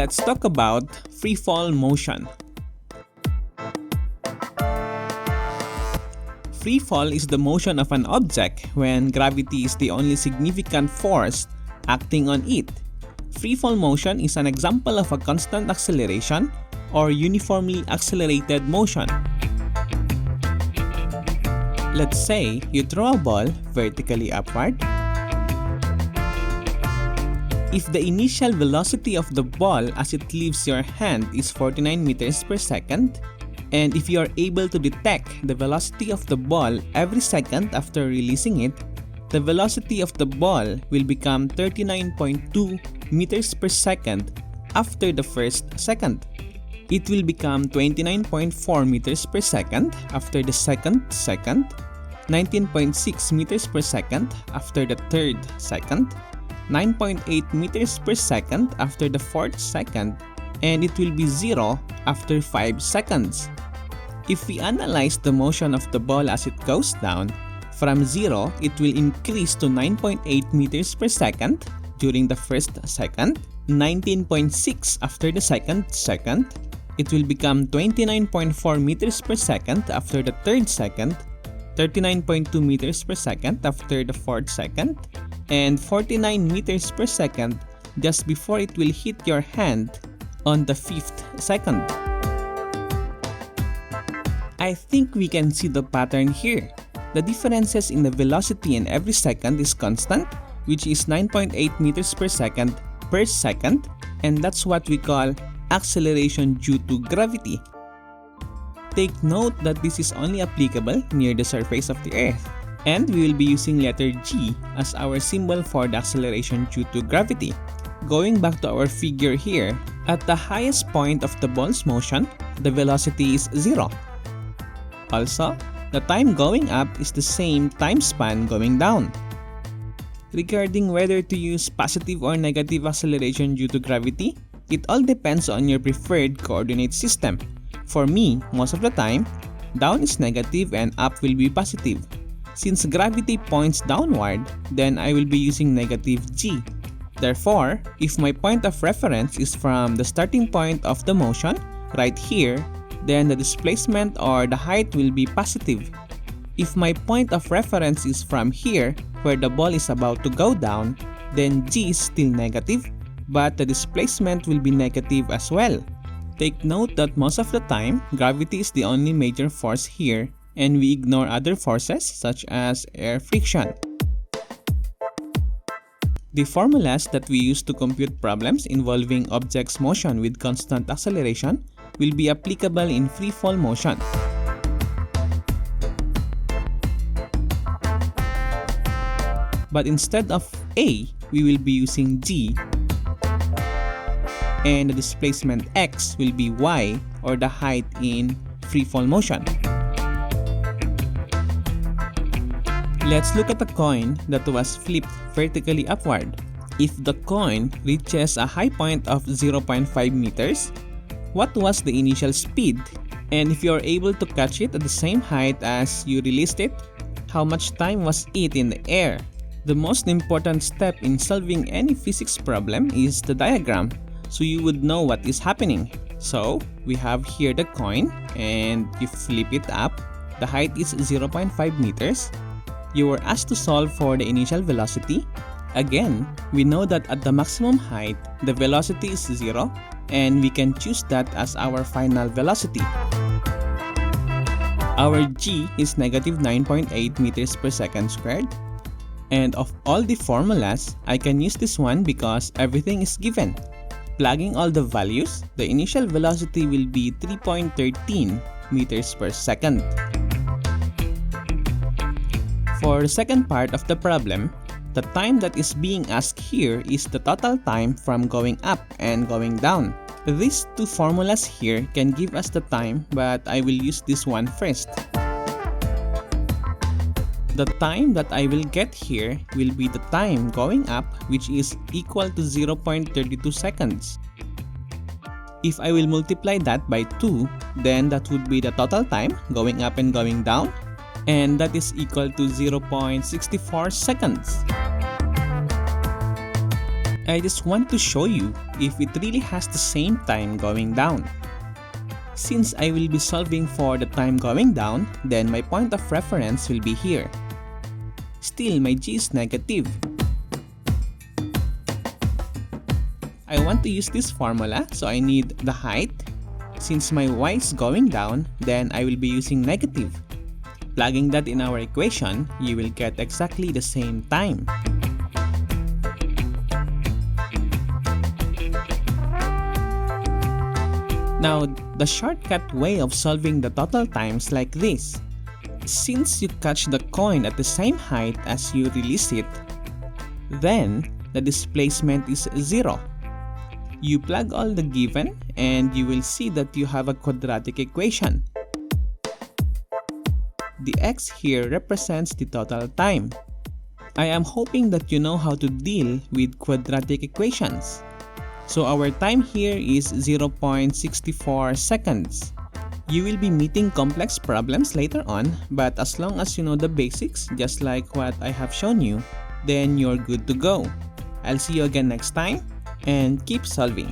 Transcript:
Let's talk about free fall motion. Free fall is the motion of an object when gravity is the only significant force acting on it. Free fall motion is an example of a constant acceleration or uniformly accelerated motion. Let's say you throw a ball vertically upward. If the initial velocity of the ball as it leaves your hand is 49 meters per second, and if you are able to detect the velocity of the ball every second after releasing it, the velocity of the ball will become 39.2 meters per second after the first second. It will become 29.4 meters per second after the second, 19.6 meters per second after the third second, 9.8 meters per second after the fourth second, and it will be 0 after 5 seconds. If we analyze the motion of the ball as it goes down, from 0 it will increase to 9.8 meters per second during the first second, 19.6 after the second, it will become 29.4 meters per second after the third second, 39.2 meters per second after the fourth second, and 49 meters per second just before it will hit your hand on the fifth second. I think we can see the pattern here. The differences in the velocity in every second is constant, which is 9.8 meters per second, and that's what we call acceleration due to gravity. Take note that this is only applicable near the surface of the Earth, and we will be using letter G as our symbol for the acceleration due to gravity. Going back to our figure here, at the highest point of the ball's motion, the velocity is 0. Also, the time going up is the same time span going down. Regarding whether to use positive or negative acceleration due to gravity, it all depends on your preferred coordinate system. For me, most of the time, down is negative and up will be positive. Since gravity points downward, then I will be using negative g. Therefore, if my point of reference is from the starting point of the motion, right here, then the displacement or the height will be positive. If my point of reference is from here, where the ball is about to go down, then g is still negative, but the displacement will be negative as well. Take note that most of the time, gravity is the only major force here, and we ignore other forces such as air friction. The formulas that we use to compute problems involving objects' motion with constant acceleration will be applicable in free fall motion. But instead of A, we will be using G, and the displacement x will be y, or the height in free fall motion. Let's look at a coin that was flipped vertically upward. If the coin reaches a high point of 0.5 meters, what was the initial speed? And if you are able to catch it at the same height as you released it, how much time was it in the air? The most important step in solving any physics problem is the diagram, so you would know what is happening. So, we have here the coin, and you flip it up. The height is 0.5 meters. You were asked to solve for the initial velocity. Again, we know that at the maximum height, the velocity is 0, and we can choose that as our final velocity. Our g is negative 9.8 meters per second squared. And of all the formulas, I can use this one because everything is given. Plugging all the values, the initial velocity will be 3.13 meters per second. For the second part of the problem, the time that is being asked here is the total time from going up and going down. These two formulas here can give us the time, but I will use this one first. The time that I will get here will be the time going up, which is equal to 0.32 seconds. If I will multiply that by 2, then that would be the total time going up and going down, and that is equal to 0.64 seconds. I just want to show you if it really has the same time going down. Since I will be solving for the time going down, then my point of reference will be here. Still, my g is negative. I want to use this formula, so I need the height. Since my y is going down, then I will be using negative. Plugging that in our equation, you will get exactly the same time. Now, the shortcut way of solving the total times like this. Since you catch the coin at the same height as you release it, then the displacement is 0. You plug all the given and you will see that you have a quadratic equation. The x here represents the total time. I am hoping that you know how to deal with quadratic equations. So our time here is 0.64 seconds. You will be meeting complex problems later on, but as long as you know the basics, just like what I have shown you, then you're good to go. I'll see you again next time, and keep solving.